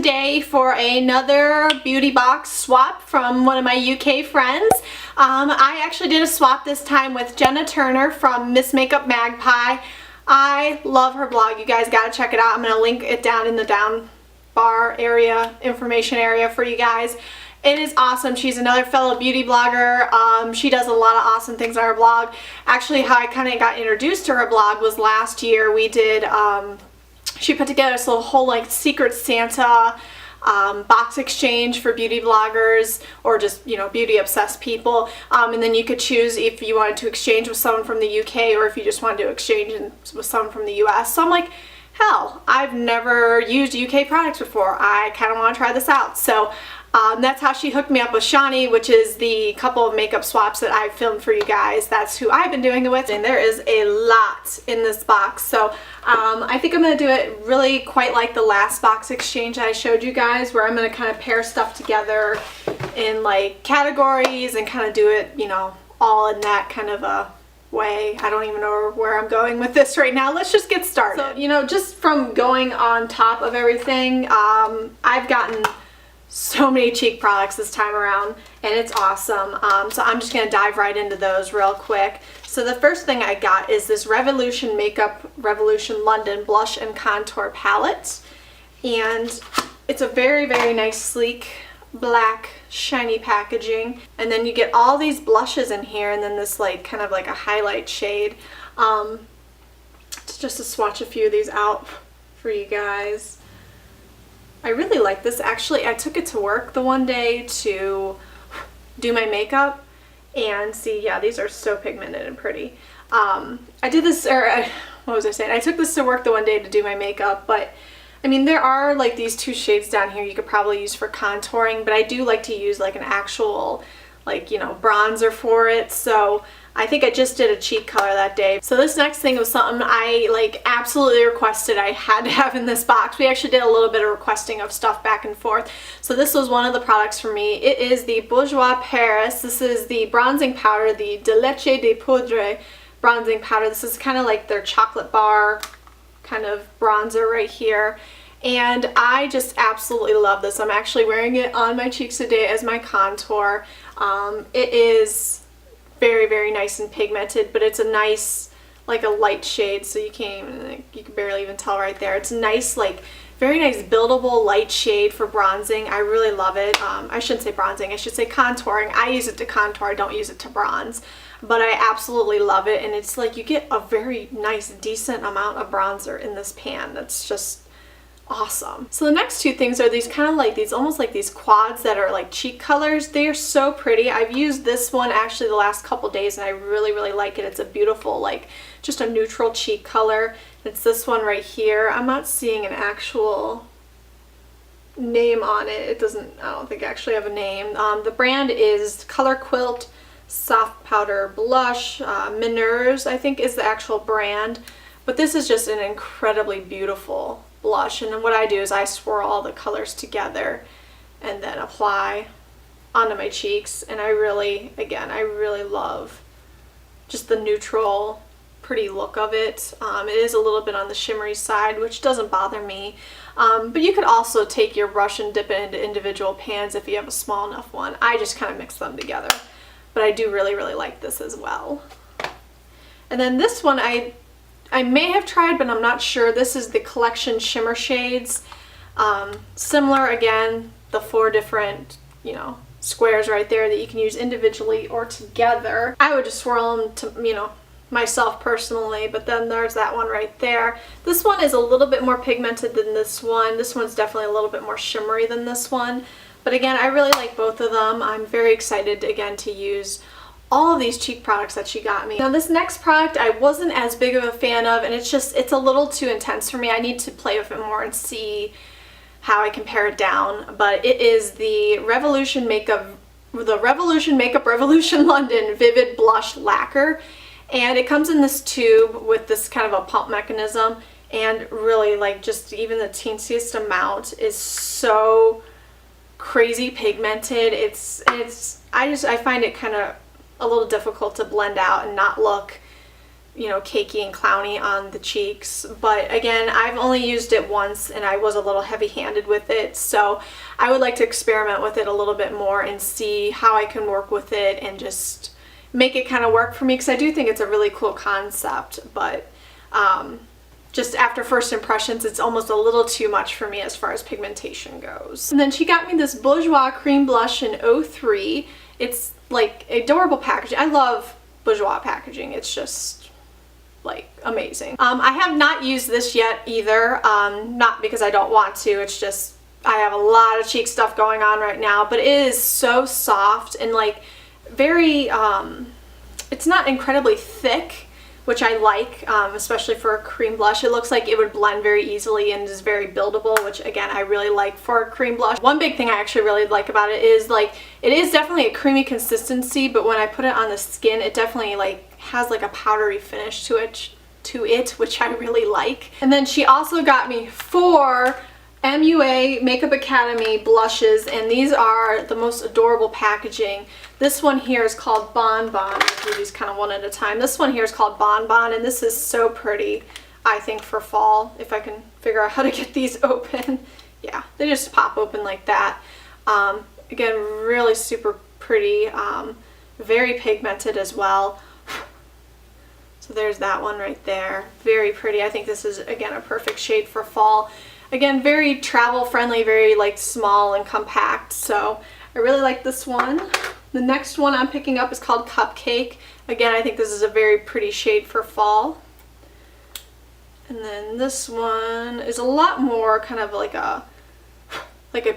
today for another beauty box swap from one of my UK friends. I actually did a swap this time with Jenna Turner from Miss Makeup Magpie. I love her blog. You guys gotta check it out. I'm gonna link it down in the down bar area, information area for you guys. It is awesome. She's another fellow beauty blogger. She does a lot of awesome things on her blog. Actually, how I kind of got introduced to her blog was last year. We did, she put together this little whole like Secret Santa box exchange for beauty bloggers or just, you know, beauty obsessed people. And then you could choose if you wanted to exchange with someone from the UK or if you just wanted to exchange with someone from the US. So I'm like, hell, I've never used UK products before. I kind of want to try this out. So that's how she hooked me up with Shawnee, which is the couple of makeup swaps that I filmed for you guys. That's who I've been doing it with. And there is a lot in this box. So I think I'm going to do it really quite like the last box exchange I showed you guys, where I'm going to kind of pair stuff together in like categories and kind of do it, you know, all in that kind of a way. I don't even know where I'm going with this right now. Let's just get started. So, you know, just from going on top of everything, I've gotten so many cheek products this time around and it's awesome. So I'm just going to dive right into those real quick. So the first thing I got is this Revolution Makeup Revolution London Blush and Contour Palette. And it's a very, very nice, sleek, black, shiny packaging. And then you get all these blushes in here and then this like kind of like a highlight shade. Just to swatch a few of these out for you guys. I really like this. Actually, I took it to work the one day to do my makeup and see, yeah, these are so pigmented and pretty. I did this, or what was I saying? I took this to work the one day to do my makeup, but I mean, there are like these two shades down here you could probably use for contouring, but I do like to use like an actual, like, you know, bronzer for it. So I think I just did a cheek color that day. So this next thing was something I like absolutely requested I had to have in this box. We actually did a little bit of requesting of stuff back and forth. So this was one of the products for me. It is the Bourjois Paris. This is the bronzing powder, the De Leche de Poudre bronzing powder. This is kind of like their chocolate bar kind of bronzer right here. And I just absolutely love this. I'm actually wearing it on my cheeks today as my contour. It is very, very nice and pigmented, but it's a nice, like a light shade, so you can't even, you can barely even tell right there. It's a nice, like, very nice buildable light shade for bronzing. I really love it. I shouldn't say bronzing, I should say contouring. I use it to contour, I don't use it to bronze, but I absolutely love it, and it's like you get a very nice, decent amount of bronzer in this pan. That's just awesome. So the next two things are these kind of like these, almost like these quads that are like cheek colors. They are so pretty. I've used this one actually the last couple days and I really, really like it. It's a beautiful, like just a neutral cheek color. It's this one right here. I'm not seeing an actual name on it. It doesn't, I don't think I actually have a name. The brand is Color Quilt Soft Powder Blush. Miners, I think, is the actual brand. But this is just an incredibly beautiful blush, and then what I do is I swirl all the colors together and then apply onto my cheeks, and I really, again, I really love just the neutral, pretty look of it. It is a little bit on the shimmery side, which doesn't bother me, but you could also take your brush and dip it into individual pans if you have a small enough one. I just kind of mix them together, but I do really, really like this as well. And then this one I may have tried, but I'm not sure. This is the Collection Shimmer Shades. Similar, again, the 4 different, you know, squares right there that you can use individually or together. I would just swirl them to, you know, myself personally, but then there's that one right there. This one is a little bit more pigmented than this one. This one's definitely a little bit more shimmery than this one. But again, I really like both of them. I'm very excited, again, to use all of these cheek products that she got me. Now this next product I wasn't as big of a fan of, and it's a little too intense for me. I need to play with it more and see how I can pare it down. But it is the Revolution Makeup Revolution London Vivid Blush Lacquer. And it comes in this tube with this kind of a pump mechanism, and really, like, just even the teensiest amount is so crazy pigmented. I find it kind of a little difficult to blend out and not look you know, cakey and clowny on the cheeks. But again, I've only used it once and I was a little heavy-handed with it, so I would like to experiment with it a little bit more and see how I can work with it and just make it kind of work for me, because I do think it's a really cool concept, but just after first impressions, it's almost a little too much for me as far as pigmentation goes. And then she got me this Bourjois cream blush in 03. It's like adorable packaging. I love Bourjois packaging. It's just like amazing. I have not used this yet either, not because I don't want to, it's just I have a lot of cheek stuff going on right now, but it is so soft and like very, it's not incredibly thick, which I like, especially for a cream blush. It looks like it would blend very easily and is very buildable, which again, I really like for a cream blush. One big thing I actually really like about it is like, it is definitely a creamy consistency, but when I put it on the skin, it definitely like has like a powdery finish to it, which I really like. And then she also got me 4 MUA Makeup Academy blushes, and these are the most adorable packaging. This one here is called Bon Bon. I'll do these kind of one at a time. This one here is called Bon Bon, and this is so pretty, I think, for fall, if I can figure out how to get these open. Yeah, they just pop open like that. Again, really super pretty, very pigmented as well. So there's that one right there. Very pretty. I think this is, again, a perfect shade for fall. Again, very travel friendly, very like small and compact, so I really like this one. The next one I'm picking up is called Cupcake. Again, I think this is a very pretty shade for fall. And then this one is a lot more kind of like a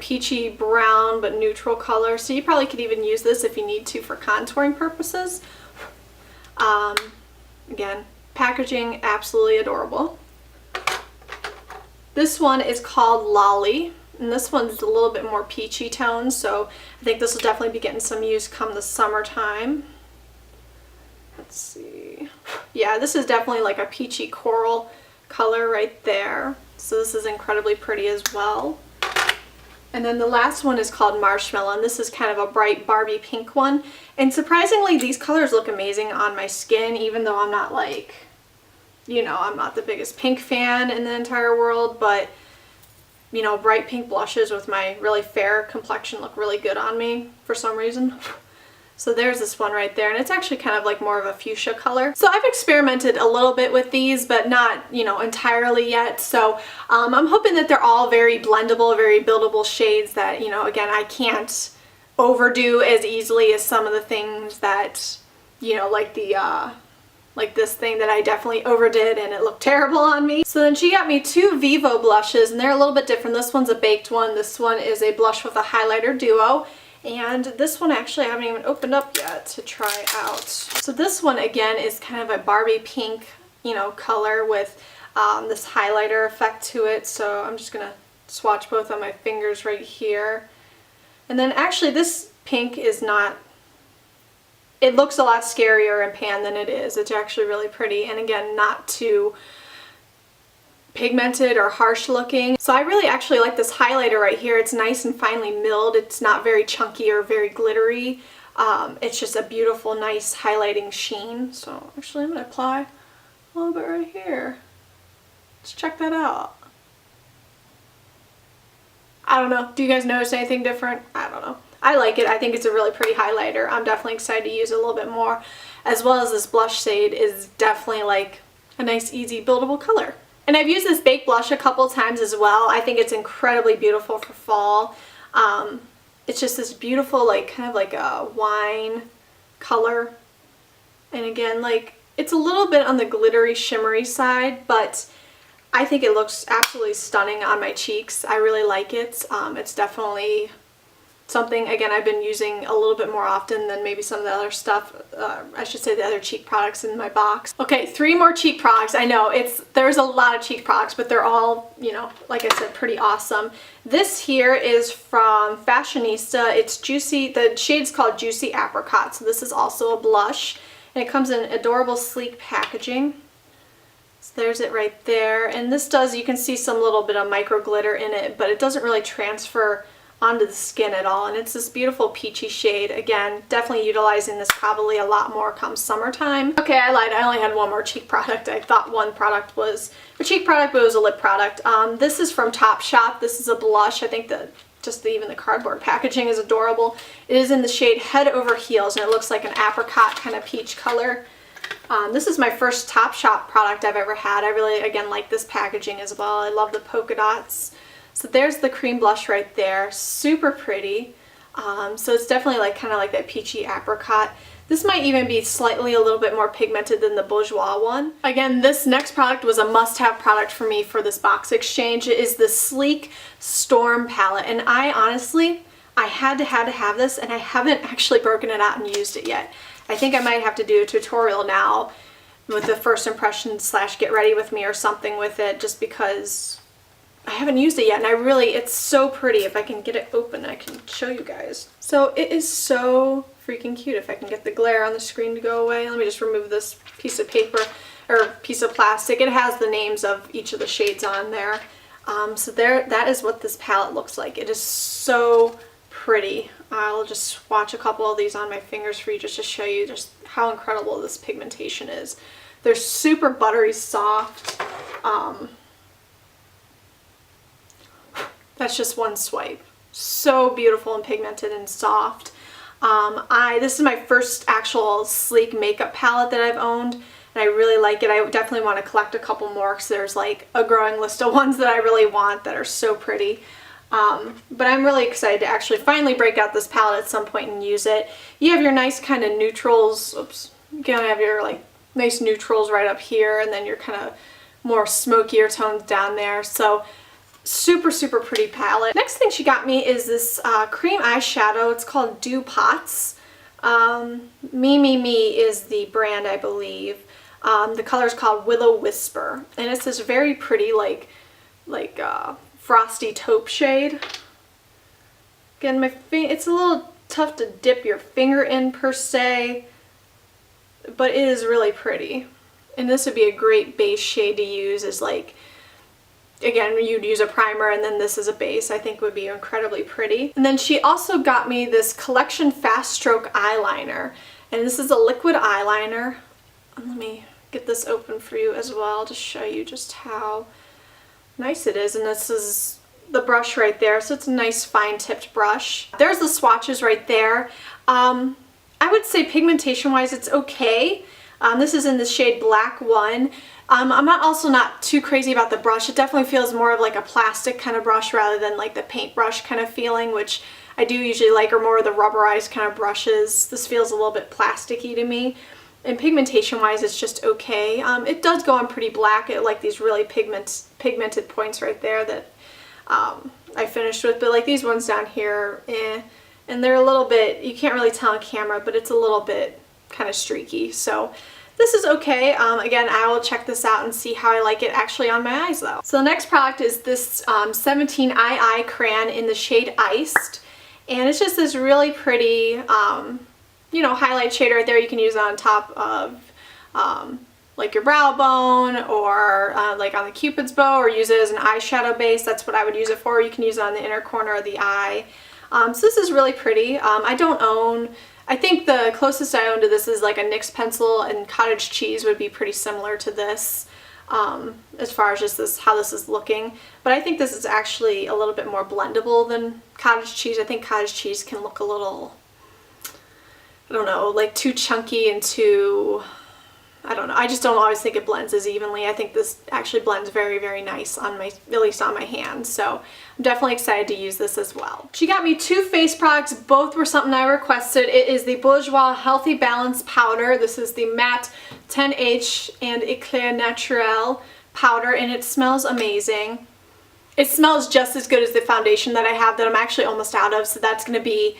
peachy brown but neutral color, so you probably could even use this if you need to for contouring purposes. Again, packaging absolutely adorable. This one is called Lolly, and this one's a little bit more peachy tone, so I think this will definitely be getting some use come the summertime. Let's see. Yeah, this is definitely like a peachy coral color right there. So this is incredibly pretty as well. And then the last one is called Marshmallow, and this is kind of a bright Barbie pink one. And surprisingly, these colors look amazing on my skin, even though I'm not like, you know, I'm not the biggest pink fan in the entire world, but, you know, bright pink blushes with my really fair complexion look really good on me for some reason. So there's this one right there, and it's actually kind of like more of a fuchsia color. So I've experimented a little bit with these, but not, you know, entirely yet. So I'm hoping that they're all very blendable, very buildable shades that, you know, again, I can't overdo as easily as some of the things that, you know, like the, like this thing that I definitely overdid and it looked terrible on me. So then she got me 2 Vivo blushes, and they're a little bit different. This one's a baked one. This one is a blush with a highlighter duo. And this one actually I haven't even opened up yet to try out. So this one again is kind of a Barbie pink, you know, color with this highlighter effect to it. So I'm just gonna swatch both on my fingers right here. And then actually this pink is not, it looks a lot scarier in pan than it is. It's actually really pretty, and again, not too pigmented or harsh looking. So I really actually like this highlighter right here. It's nice and finely milled. It's not very chunky or very glittery. It's just a beautiful, nice highlighting sheen. So actually I'm going to apply a little bit right here. Let's check that out. I don't know. Do you guys notice anything different? I don't know. I like it. I think it's a really pretty highlighter. I'm definitely excited to use it a little bit more, as well as this blush shade is definitely like a nice, easy, buildable color. And I've used this baked blush a couple times as well. I think it's incredibly beautiful for fall. It's just this beautiful, like, kind of like a wine color. And again, like, it's a little bit on the glittery, shimmery side, but I think it looks absolutely stunning on my cheeks. I really like it. It's definitely something, again, I've been using a little bit more often than maybe some of the other stuff, I should say the other cheek products in my box. Okay, 3 more cheek products. I know there's a lot of cheek products, but they're all, you know, like I said, pretty awesome. This here is from Fashionista. It's Juicy, the shade's called Juicy Apricot, so this is also a blush, and it comes in adorable sleek packaging. So there's it right there, and this does, you can see some little bit of micro glitter in it, but it doesn't really transfer onto the skin at all, and it's this beautiful peachy shade. Again, definitely utilizing this probably a lot more come summertime. Okay, I lied, I only had one more cheek product. I thought one product was a cheek product, but it was a lip product. This is from Topshop. This is a blush. I think that even the cardboard packaging is adorable. It is in the shade Head Over Heels, and it looks like an apricot kind of peach color. This is my first Topshop product I've ever had. I really, again, like this packaging as well. I love the polka dots. So there's the cream blush right there. Super pretty. So it's definitely like kind of like that peachy apricot. This might even be slightly a little bit more pigmented than the Bourjois one. Again, this next product was a must-have product for me for this box exchange. It is the Sleek Storm palette, and I honestly, I had to have this, and I haven't actually broken it out and used it yet. I think I might have to do a tutorial now with the first impression / get ready with me or something with it, just because I haven't used it yet, and it's so pretty. If I can get it open, I can show you guys. So it is so freaking cute. If I can get the glare on the screen to go away. Let me just remove this piece of paper, or piece of plastic. It has the names of each of the shades on there. So that is what this palette looks like. It is so pretty. I'll just swatch a couple of these on my fingers for you just to show you just how incredible this pigmentation is. They're super buttery soft. That's just one swipe. So beautiful and pigmented and soft. This is my first actual Sleek makeup palette that I've owned, and I really like it. I definitely want to collect a couple more because there's like a growing list of ones that I really want that are so pretty. But I'm really excited to actually finally break out this palette at some point and use it. You have your nice kind of neutrals. Oops. You can have your like nice neutrals right up here, and then your kind of more smokier tones down there. So super, super pretty palette. Next thing she got me is this cream eyeshadow. It's called Dew Pots. Me is the brand, I believe. The color is called Willow Whisper, and it's this very pretty like frosty taupe shade. Again, it's a little tough to dip your finger in per se, but it is really pretty. And this would be a great base shade to use as like, again, you'd use a primer and then this is a base. I think would be incredibly pretty. And then she also got me this Collection Fast Stroke eyeliner, and this is a liquid eyeliner. Let me get this open for you as well to show you just how nice it is. And this is the brush right there, so it's a nice fine tipped brush. There's the swatches right there. I would say pigmentation wise it's okay. This is in the shade Black 1. I'm also not too crazy about the brush. It definitely feels more of like a plastic kind of brush rather than like the paintbrush kind of feeling, which I do usually like, or more of the rubberized kind of brushes. This feels a little bit plasticky to me. And pigmentation wise it's just okay. It does go on pretty black at like these really pigmented points right there that I finished with, but like these ones down here, and they're a little bit, you can't really tell on camera, but it's a little bit kind of streaky. So this is okay. Again, I will check this out and see how I like it actually on my eyes though. So the next product is this 17 II crayon in the shade Iced, and it's just this really pretty you know, highlight shade right there. You can use it on top of like your brow bone, or like on the Cupid's bow, or use it as an eyeshadow base. That's what I would use it for. You can use it on the inner corner of the eye. So this is really pretty. I don't own, I think the closest I own to this is like a NYX pencil, and Cottage Cheese would be pretty similar to this as far as just how this is looking. But I think this is actually a little bit more blendable than Cottage Cheese. I think Cottage Cheese can look a little, I don't know, like too chunky and too, I don't know. I just don't always think it blends as evenly. I think this actually blends very, very nice on my, at least on my hands. So I'm definitely excited to use this as well. She got me two face products. Both were something I requested. It is the Bourjois Healthy Balance Powder. This is the Matte 10H and Eclair Naturel powder, and it smells amazing. It smells just as good as the foundation that I have that I'm actually almost out of. So that's going to be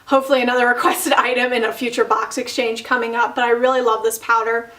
hopefully another requested item in a future box exchange coming up. But I really love this powder.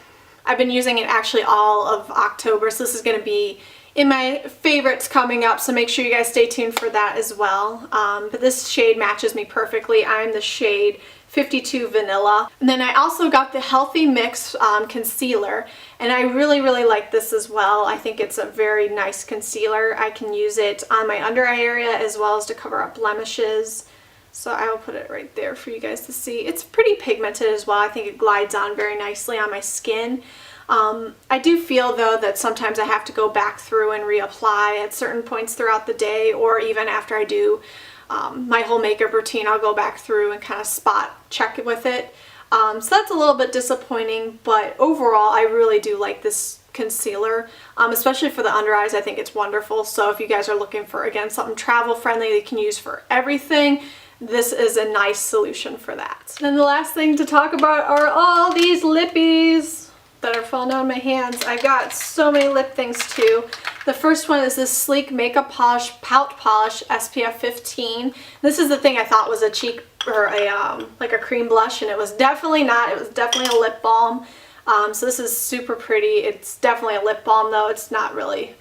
I've been using it actually all of October, so this is going to be in my favorites coming up, so make sure you guys stay tuned for that as well. But this shade matches me perfectly. I'm the shade 52 Vanilla. And then I also got the Healthy Mix concealer, and I really like this as well. I think it's a very nice concealer. I can use it on my under eye area as well as to cover up blemishes. So I will put it right there for you guys to see. It's pretty pigmented as well. I think it glides on very nicely on my skin. I do feel though that sometimes I have to go back through and reapply at certain points throughout the day, or even after I do my whole makeup routine, I'll go back through and kind of spot check it with it. So that's a little bit disappointing, but overall I really do like this concealer, especially for the under eyes. I think it's wonderful. So if you guys are looking for, again, something travel friendly that you can use for everything, this is a nice solution for that. And then the last thing to talk about are all these lippies that are falling out of my hands. I've got so many lip things too. The first one is this Sleek Makeup Polish Pout Polish SPF 15. This is the thing I thought was a cheek or a like a cream blush, and it was definitely not. It was definitely a lip balm. So this is super pretty. It's definitely a lip balm though. It's not really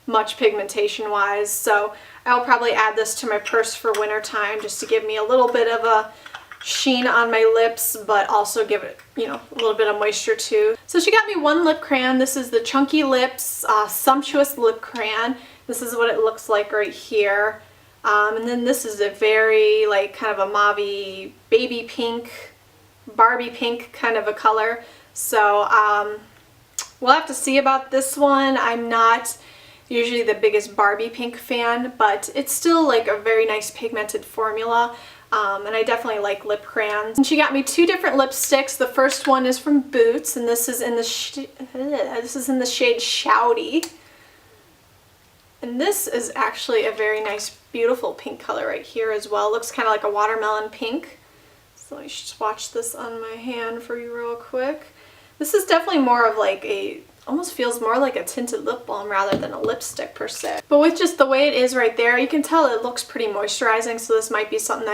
much pigmentation wise. So I'll probably add this to my purse for winter time just to give me a little bit of a sheen on my lips, but also give it, you know, a little bit of moisture too. So she got me one lip crayon. This is the Chunky Lips Sumptuous Lip Crayon. This is what it looks like right here. And then this is a very like kind of a mauve baby pink, Barbie pink kind of a color. So we'll have to see about this one. I'm not usually the biggest Barbie pink fan, but it's still like a very nice pigmented formula. And I definitely like lip crayons. And she got me two different lipsticks. The first one is from Boots, and this is in the shade Shouty. And this is actually a very nice, beautiful pink color right here as well. It looks kind of like a watermelon pink. So let me just swatch this on my hand for you real quick. This is definitely more of like a, almost feels more like a tinted lip balm rather than a lipstick per se. But with just the way it is right there, you can tell it looks pretty moisturizing, so this might be something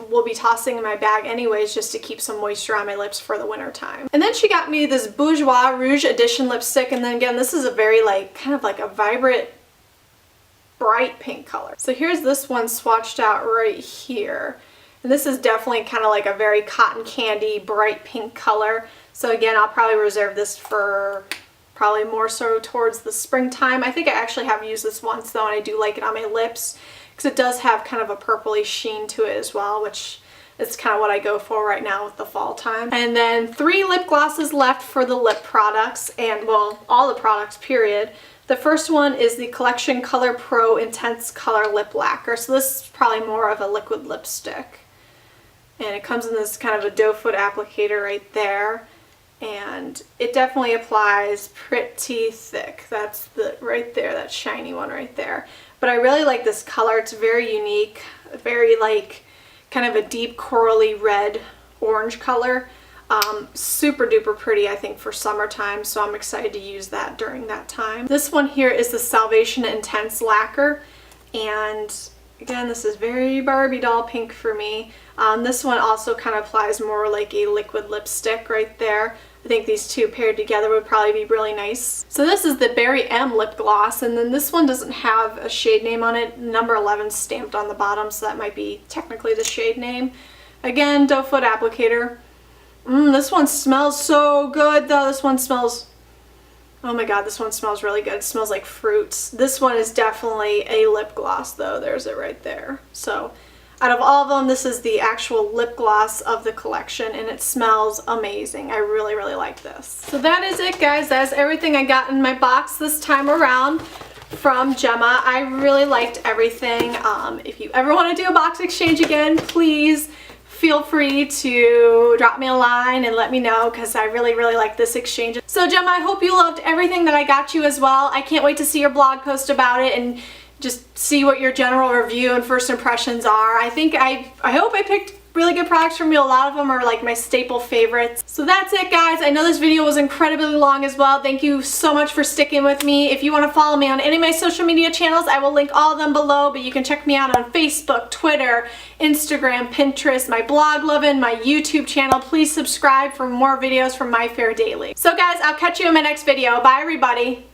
will be tossing in my bag anyways just to keep some moisture on my lips for the winter time. And then she got me this Bourjois Rouge Edition lipstick, and then again, this is a very like, kind of like a vibrant, bright pink color. So here's this one swatched out right here. And this is definitely kind of like a very cotton candy, bright pink color. So again, I'll probably reserve this for probably more so towards the springtime. I think I actually have used this once though, and I do like it on my lips because it does have kind of a purpley sheen to it as well, which is kind of what I go for right now with the fall time. And then 3 lip glosses left for the lip products, and well, all the products period. The first one is the Collection Color Pro Intense Color Lip Lacquer. So this is probably more of a liquid lipstick. And it comes in this kind of a doe foot applicator right there. And it definitely applies pretty thick. That's the right there, that shiny one right there. But I really like this color. It's very unique, very like kind of a deep corally red orange color. Super duper pretty, I think, for summertime, so I'm excited to use that during that time. This one here is the Salvation Intense Lacquer, and again, this is very Barbie doll pink for me. This one also kind of applies more like a liquid lipstick right there. I think these two paired together would probably be really nice. So this is the Berry M lip gloss, and then this one doesn't have a shade name on it. Number 11 stamped on the bottom, so that might be technically the shade name. Again, doe foot applicator. This one smells so good though. This one smells, oh my god, this one smells really good. It smells like fruits. This one is definitely a lip gloss though. There's it right there. So out of all of them, this is the actual lip gloss of the collection, and it smells amazing. I really like this. So that is it, guys. That is everything I got in my box this time around from Gemma. I really liked everything. If you ever want to do a box exchange again, please feel free to drop me a line and let me know, because I really like this exchange. So Gemma, I hope you loved everything that I got you as well. I can't wait to see your blog post about it and just see what your general review and first impressions are. I hope I picked really good products from you. A lot of them are like my staple favorites. So that's it, guys. I know this video was incredibly long as well. Thank you so much for sticking with me. If you want to follow me on any of my social media channels, I will link all of them below, but you can check me out on Facebook, Twitter, Instagram, Pinterest, my blog lovin', my YouTube channel. Please subscribe for more videos from My Fair Daily. So guys, I'll catch you in my next video. Bye everybody.